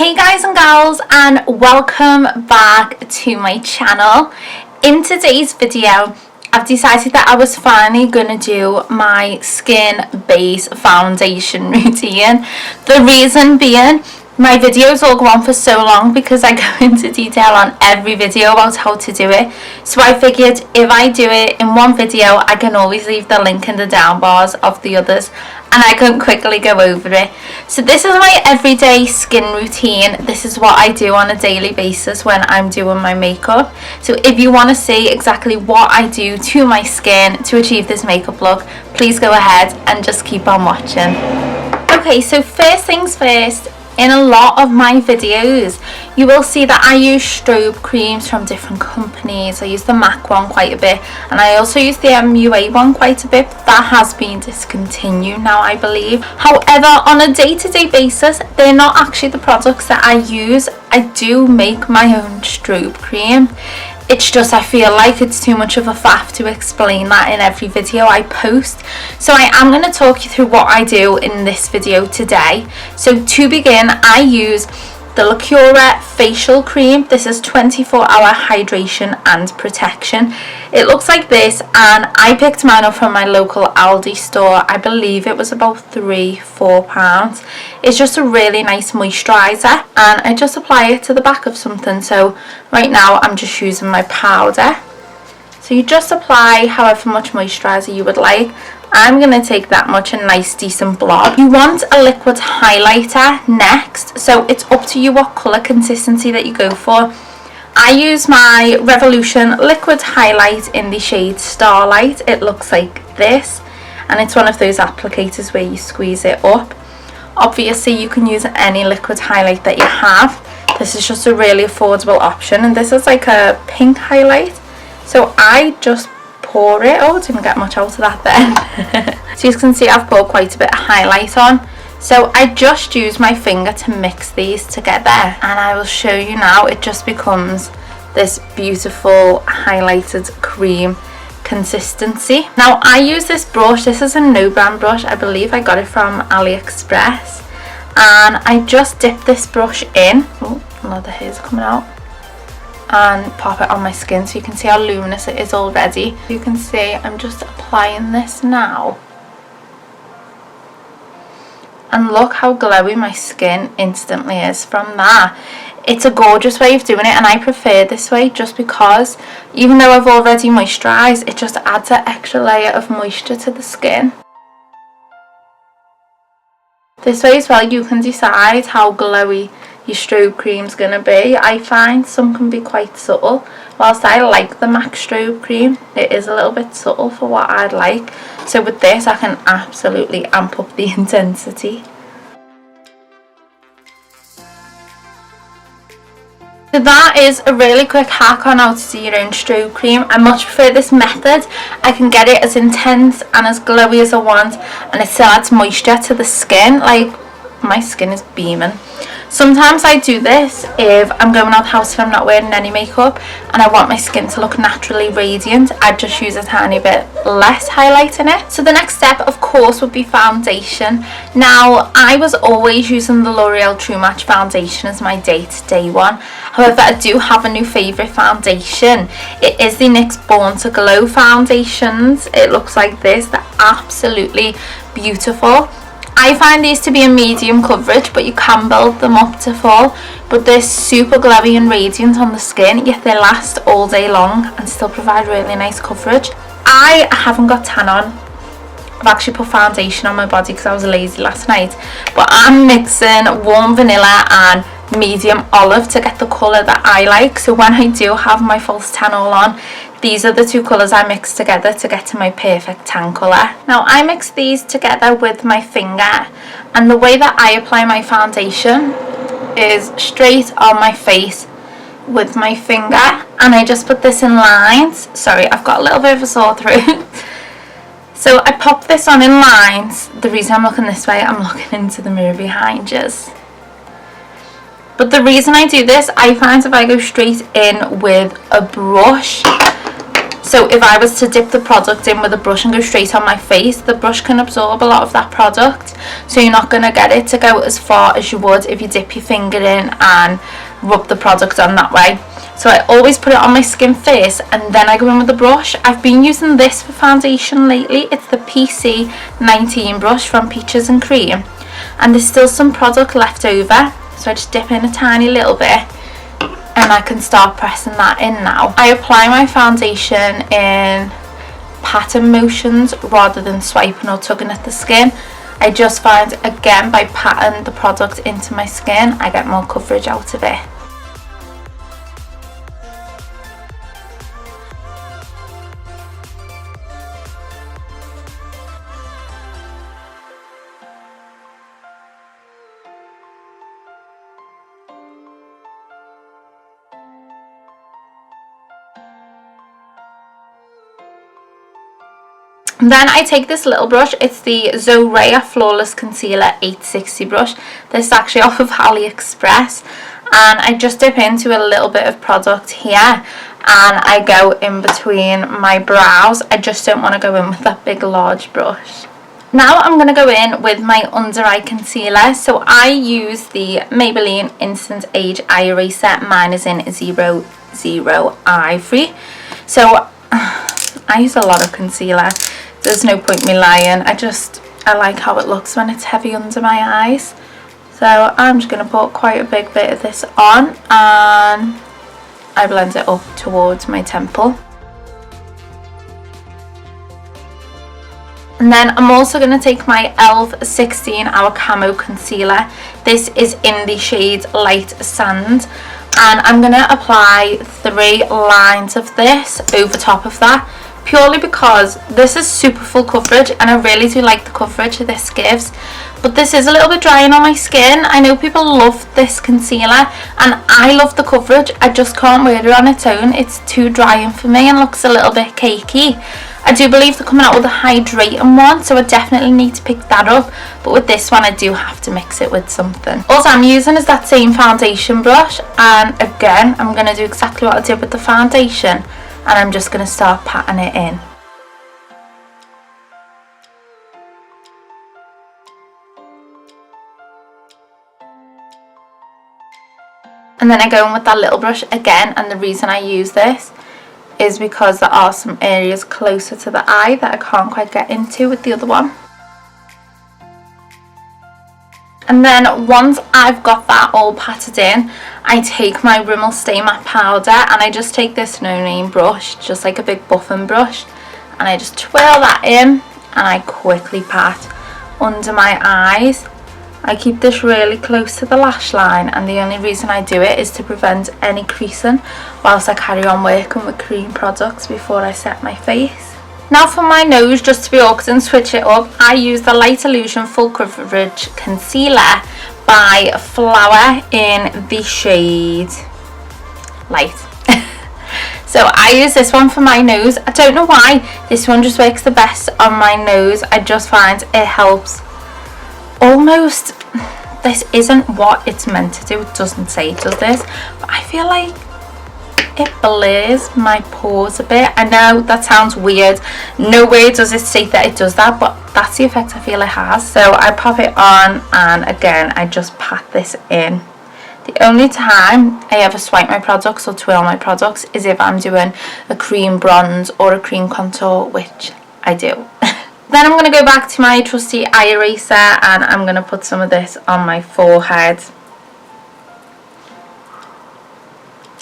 Hey guys and gals, and welcome back to my channel. In today's video I've decided that I was finally going to do my skin base foundation routine. The reason being, my videos all go on for so long because I go into detail on every video about how to do it. So I figured if I do it in one video, I can always leave the link in the down bars of the others and I can quickly go over it. So this is my everyday skin routine. This is what I do on a daily basis when I'm doing my makeup. So if you want to see exactly what I do to my skin to achieve this makeup look, please go ahead and just keep on watching. Okay, so first things first, in a lot of my videos you will see that I use strobe creams from different companies. I use the MAC one quite a bit and I also use the MUA one quite a bit. That has been discontinued now, I believe. However, on a day-to-day basis, they're not actually the products that I use. I do make my own strobe cream. It's just I feel like it's too much of a faff to explain that in every video I post. So I am going to talk you through what I do in this video today. So to begin, I use the Ell Xx facial cream. This is 24-hour hydration and protection. It looks like this and I picked mine up from my local Aldi store. I believe it was about £3-4. It's just a really nice moisturiser and I just apply it to the back of something. So right now I'm just using my powder. So you just apply however much moisturiser you would like. I'm going to take that much, a nice decent blob. You want a liquid highlighter next, so it's up to you what colour consistency that you go for. I use my Revolution liquid highlight in the shade Starlight. It looks like this and it's one of those applicators where you squeeze it up. Obviously you can use any liquid highlight that you have. This is just a really affordable option and this is like a pink highlight. So I just pour it. Oh, didn't get much out of that then. So you can see I've poured quite a bit of highlight on. So I just use my finger to mix these together and I will show you now. It just becomes this beautiful highlighted cream consistency. Now I use this brush. This is a no brand brush. I believe I got it from AliExpress and I just dip this brush in. Oh, a lot of the hairs are coming out. And pop it on my skin so you can see how luminous it is already. You can see I'm just applying this now. And look how glowy my skin instantly is from that. It's a gorgeous way of doing it and I prefer this way just because even though I've already moisturised, it just adds an extra layer of moisture to the skin. This way as well you can decide how glowy your strobe cream's gonna be. I find some can be quite subtle. Whilst I like the MAC strobe cream, it is a little bit subtle for what I'd like. So with this I can absolutely amp up the intensity. So that is a really quick hack on how to do your own strobe cream. I much prefer this method. I can get it as intense and as glowy as I want and it still adds moisture to the skin. Like, my skin is beaming. Sometimes I do this if I'm going out the house and I'm not wearing any makeup and I want my skin to look naturally radiant. I just use a tiny bit less highlight in it. So the next step of course would be foundation. Now I was always using the L'Oreal True Match foundation as my day-to-day one. However, I do have a new favourite foundation. It is the NYX Born to Glow foundations. It looks like this. They're absolutely beautiful. I find these to be a medium coverage, but you can build them up to full. But they're super glowy and radiant on the skin, yet they last all day long and still provide really nice coverage. I haven't got tan on. I've actually put foundation on my body because I was lazy last night. But I'm mixing warm vanilla and medium olive to get the colour that I like. So when I do have my false tan all on, these are the two colours I mix together to get to my perfect tan colour. Now I mix these together with my finger and the way that I apply my foundation is straight on my face with my finger and I just put this in lines. Sorry, I've got a little bit of a sore throat. So I pop this on in lines. The reason I'm looking this way, I'm looking into the mirror behind us. But the reason I do this, I find if I go straight in with a brush, So if I was to dip the product in with a brush and go straight on my face, the brush can absorb a lot of that product, so you're not going to get it to go as far as you would if you dip your finger in and rub the product on that way. So I always put it on my skin first and then I go in with the brush. I've been using this for foundation lately. It's the PC19 brush from Peaches and Cream, and there's still some product left over, so I just dip in a tiny little bit and I can start pressing that in now. I apply my foundation in pattern motions rather than swiping or tugging at the skin. I just find, again, by patting the product into my skin, I get more coverage out of it. Then I take this little brush. It's the Zorea Flawless Concealer 860 brush. This is actually off of Ell Xx, and I just dip into a little bit of product here and I go in between my brows. I just don't want to go in with that big large brush. Now I'm going to go in with my under eye concealer. So I use the Maybelline Instant Age Eye Eraser. Mine is in 00 Ivory. So I use a lot of concealer. There's no point me lying. I like how it looks when it's heavy under my eyes. So I'm just going to put quite a big bit of this on and I blend it up towards my temple. And then I'm also going to take my Ell 16 Hour Camo Concealer. This is in the shade Light Sand. And I'm going to apply 3 lines of this over top of that, purely because this is super full coverage and I really do like the coverage this gives. But this is a little bit drying on my skin. I know people love this concealer and I love the coverage. I just can't wear it on its own. It's too drying for me and looks a little bit cakey. I do believe they're coming out with a hydrating one, so I definitely need to pick that up. But with this one I do have to mix it with something. All I'm using is that same foundation brush, and again I'm going to do exactly what I did with the foundation, and I'm just going to start patting it in. And then I go in with that little brush again, and the reason I use this is because there are some areas closer to the eye that I can't quite get into with the other one. And then once I've got that all patted in, I take my Rimmel Stay Matte powder and I just take this no name brush, just like a big buffing brush, and I just twirl that in and I quickly pat under my eyes. I keep this really close to the lash line, and the only reason I do it is to prevent any creasing whilst I carry on working with cream products before I set my face. Now for my nose, just to be awkward and switch it up, I use the Light Illusion Full Coverage Concealer by Flower in the shade Light. So I use this one for my nose. I don't know why, this one just works the best on my nose. I just find it helps. Almost, this isn't what it's meant to do. It doesn't say it does this, but I feel like it blurs my pores a bit. I know that sounds weird. Nowhere does it say that it does that, but that's the effect I feel it has. So I pop it on, and again I just pat this in. The only time I ever swipe my products or twirl my products is if I'm doing a cream bronze or a cream contour, which I do. Then I'm going to go back to my trusty eye eraser and I'm going to put some of this on my forehead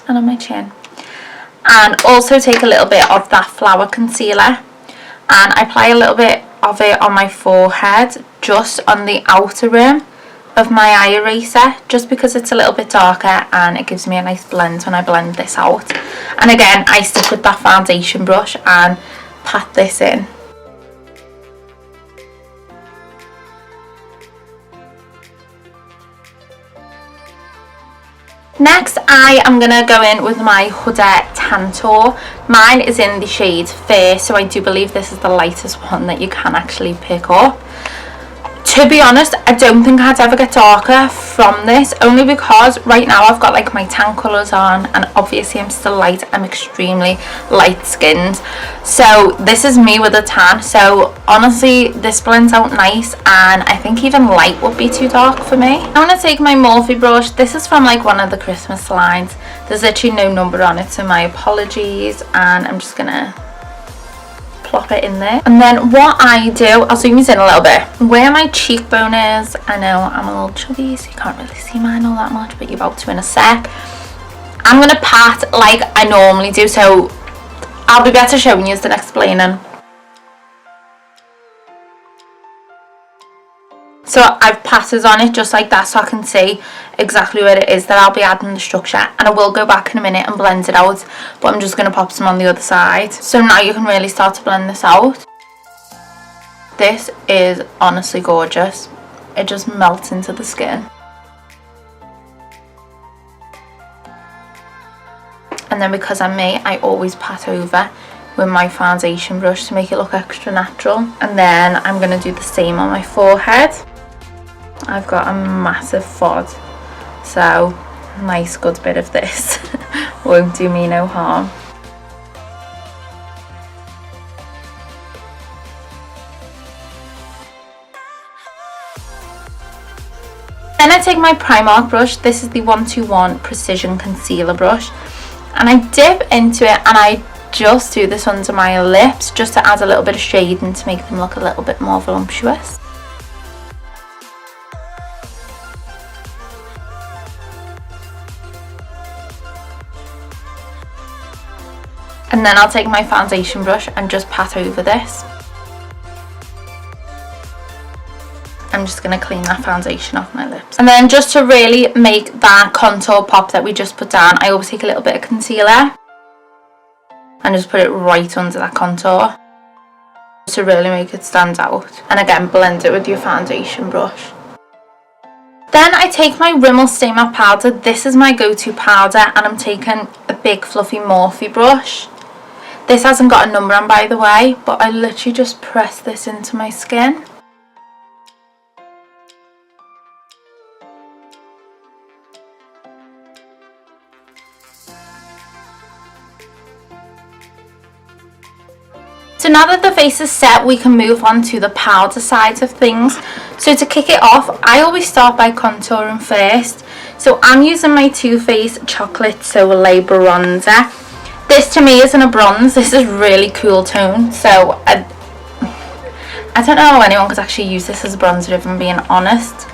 and on my chin. And also take a little bit of that Flower concealer and I apply a little bit of it on my forehead, just on the outer rim of my eye eraser, just because it's a little bit darker and it gives me a nice blend when I blend this out. And again, I stick with that foundation brush and pat this in. Next, I am going to go in with my Huda Tantour. Mine is in the shade Fair, so I do believe this is the lightest one that you can actually pick up. To be honest, I don't think I'd ever get darker from this, only because right now I've got like my tan colours on, and obviously I'm still light. I'm extremely light skinned, so this is me with a tan. So honestly, this blends out nice, and I think even light would be too dark for me. I'm going to take my Morphe brush. This is from like one of the Christmas lines. There's literally no number on it, so my apologies, and I'm just going to plop it in there. And then what I do, I'll zoom this in a little bit, where my cheekbone is. I know I'm a little chubby, so you can't really see mine all that much, but you're about to in a sec. I'm going to pat like I normally do, so I'll be better showing you than explaining. So I've patted on it just like that, so I can see exactly where it is that I'll be adding the structure, and I will go back in a minute and blend it out, but I'm just going to pop some on the other side. So now you can really start to blend this out. This is honestly gorgeous. It just melts into the skin. And then because I'm me, I always pat over with my foundation brush to make it look extra natural. And then I'm going to do the same on my forehead. I've got a massive fod, so a nice good bit of this won't do me no harm. Then I take my Primark brush. This is the 121 Precision Concealer brush, and I dip into it and I just do this under my lips just to add a little bit of shading to make them look a little bit more voluptuous. And then I'll take my foundation brush and just pat over this. I'm just going to clean that foundation off my lips. And then just to really make that contour pop that we just put down, I always take a little bit of concealer and just put it right under that contour to really make it stand out. And again, blend it with your foundation brush. Then I take my Rimmel Stay Matte powder. This is my go-to powder, and I'm taking a big fluffy Morphe brush. This hasn't got a number on, by the way, but I literally just press this into my skin. So now that the face is set, we can move on to the powder side of things. So to kick it off, I always start by contouring first. So I'm using my Too Faced Chocolate Soleil Bronzer. This to me isn't a bronze, this is really cool tone. So I don't know how anyone could actually use this as a bronzer, if I'm being honest.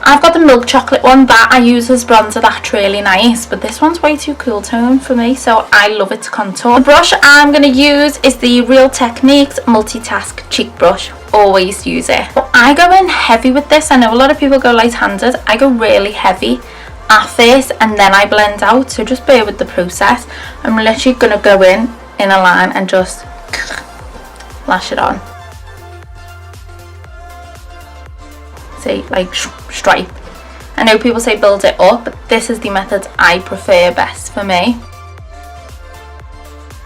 I've got the milk chocolate one that I use as bronzer, that's really nice, but this one's way too cool tone for me, so I love it to contour. The brush I'm going to use is the Real Techniques Multitask Cheek Brush. Always use it. But I go in heavy with this. I know a lot of people go light-handed. I go really heavy at first and then I blend out, so just bear with the process. I'm literally going to go in a line and just lash it on. See, like stripe. I know people say build it up, but this is the method I prefer best for me.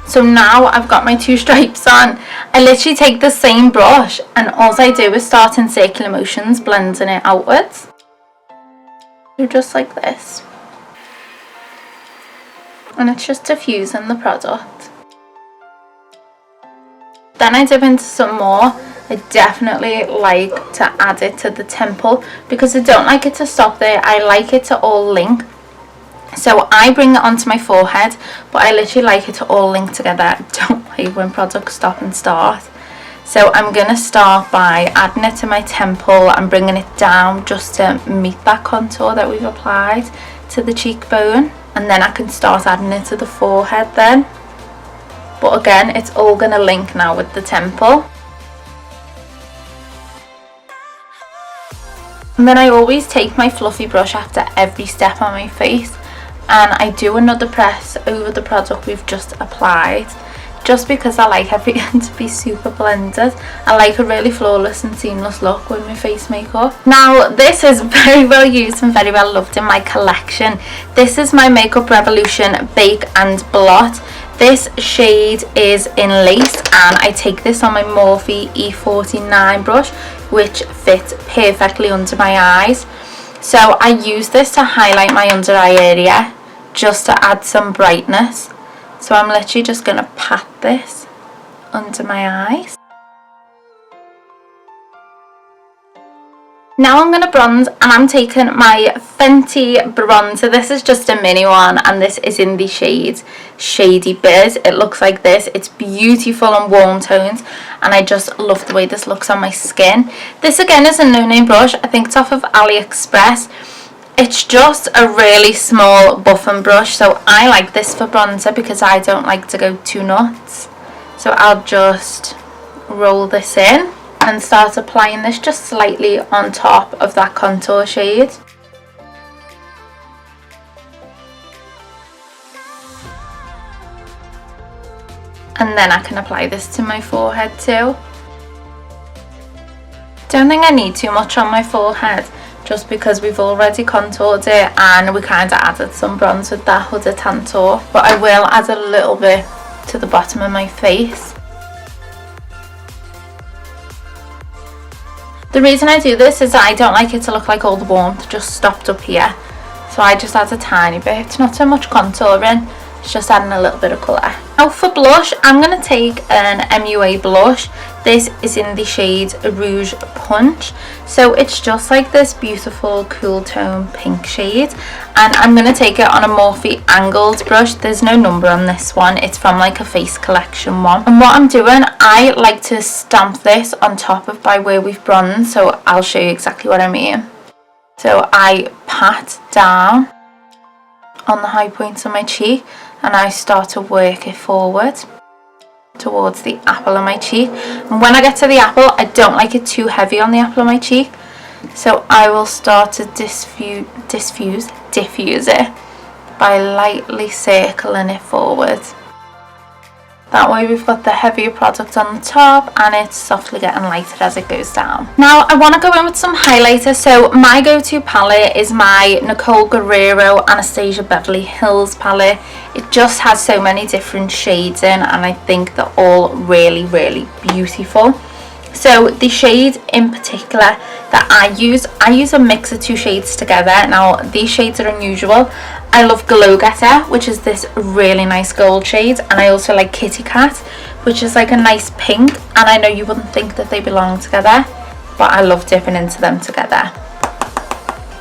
So now I've got my two stripes on, I literally take the same brush and all I do is start in circular motions, blending it outwards. So just like this. And it's just diffusing the product. Then I dip into some more. I definitely like to add it to the temple because I don't like it to stop there. I like it to all link. So I bring it onto my forehead, but I literally like it to all link together. I don't like when products stop and start. So I'm going to start by adding it to my temple and bringing it down just to meet that contour that we've applied to the cheekbone. And then I can start adding it to the forehead then. But again, it's all going to link now with the temple. And then I always take my fluffy brush after every step on my face and I do another press over the product we've just applied, just because I like everything to be super blended. I like a really flawless and seamless look with my face makeup. Now this is very well used and very well loved in my collection. This is my Makeup Revolution Bake and Blot. This shade is in Lace and I take this on my Morphe E49 brush, which fit perfectly under my eyes. So I use this to highlight my under eye area, just to add some brightness. So I'm literally just going to pat this under my eyes. Now I'm going to bronze, and I'm taking my Fenty bronzer. This is just a mini one, and this is in the shade Shady Biz. It looks like this. It's beautiful and warm tones, and I just love the way this looks on my skin. This again is a no-name brush. I think it's off of AliExpress. It's just a really small buffing brush, so I like this for bronzer because I don't like to go too nuts. So I'll just roll this in and start applying this just slightly on top of that contour shade. And then I can apply this to my forehead too. Don't think I need too much on my forehead, just because we've already contoured it and we kind of added some bronze with that Huda Tantour. But I will add a little bit to the bottom of my face. The reason I do this is that I don't like it to look like all the warmth just stopped up here. So I just add a tiny bit. It's not so much contouring, it's just adding a little bit of colour. Now for blush, I'm going to take an MUA blush. This is in the shade Rouge Punch. So it's just like this beautiful cool tone pink shade. And I'm going to take it on a Morphe angled brush. There's no number on this one. It's from like a Face Collection one. And what I'm doing, I like to stamp this on top of by where we've bronzed. So I'll show you exactly what I mean. So I pat down on the high points of my cheek, and I start to work it forward towards the apple of my cheek. And when I get to the apple, I don't like it too heavy on the apple of my cheek, so I will start to diffuse it by lightly circling it forward. That way we've got the heavier product on the top and it's softly getting lighter as it goes down. Now I want to go in with some highlighter. So my go-to palette is my Nicole Guerrero Anastasia Beverly Hills palette. It just has so many different shades in, and I think they're all really, really beautiful. So the shade in particular that I use a mix of two shades together. Now these shades are unusual. I love Glow Getter, which is this really nice gold shade, and I also like Kitty Cat, which is like a nice pink, and I know you wouldn't think that they belong together, but I love dipping into them together.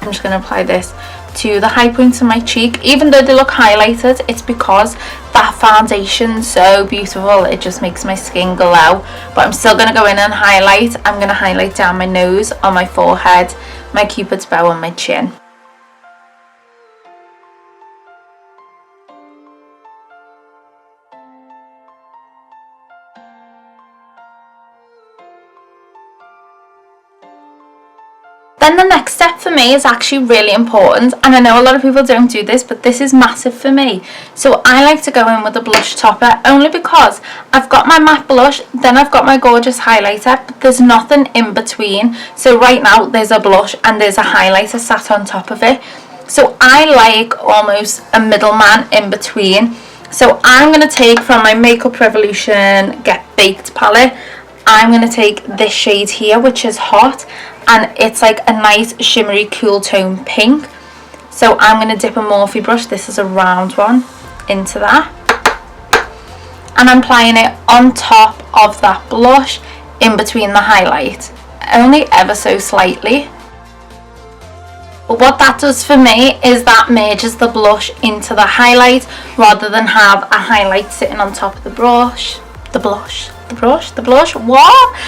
I'm just going to apply this to the high points of my cheek. Even though they look highlighted, it's because that foundation's so beautiful, it just makes my skin glow. But I'm still going to go in and highlight. I'm going to highlight down my nose, on my forehead, my cupid's bow and my chin. Then the next step for me is actually really important, and I know a lot of people don't do this, but this is massive for me. So I like to go in with a blush topper, only because I've got my matte blush, then I've got my gorgeous highlighter, but there's nothing in between. So right now there's a blush and there's a highlighter sat on top of it. So I like almost a middleman in between. So I'm going to take from my Makeup Revolution Get Baked palette, I'm going to take this shade here, which is Hot, and it's like a nice shimmery cool tone pink. So I'm going to dip a Morphe brush, this is a round one, into that, and I'm applying it on top of that blush in between the highlight, only ever so slightly. But what that does for me is that merges the blush into the highlight, rather than have a highlight sitting on top of the blush. The blush, what?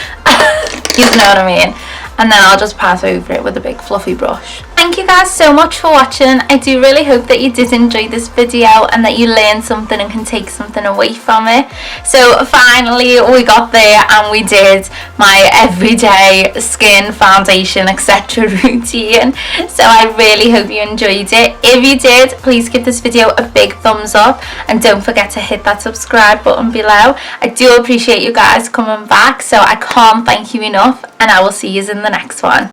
You know what I mean. And then I'll just pass over it with a big fluffy brush. Thank you guys so much for watching. I do really hope that you did enjoy this video and that you learned something and can take something away from it. So finally we got there and we did my everyday skin, foundation, etc. routine. So I really hope you enjoyed it. If you did, please give this video a big thumbs up and don't forget to hit that subscribe button below. I do appreciate you guys coming back, so I can't thank you enough, and I will see you in the next one.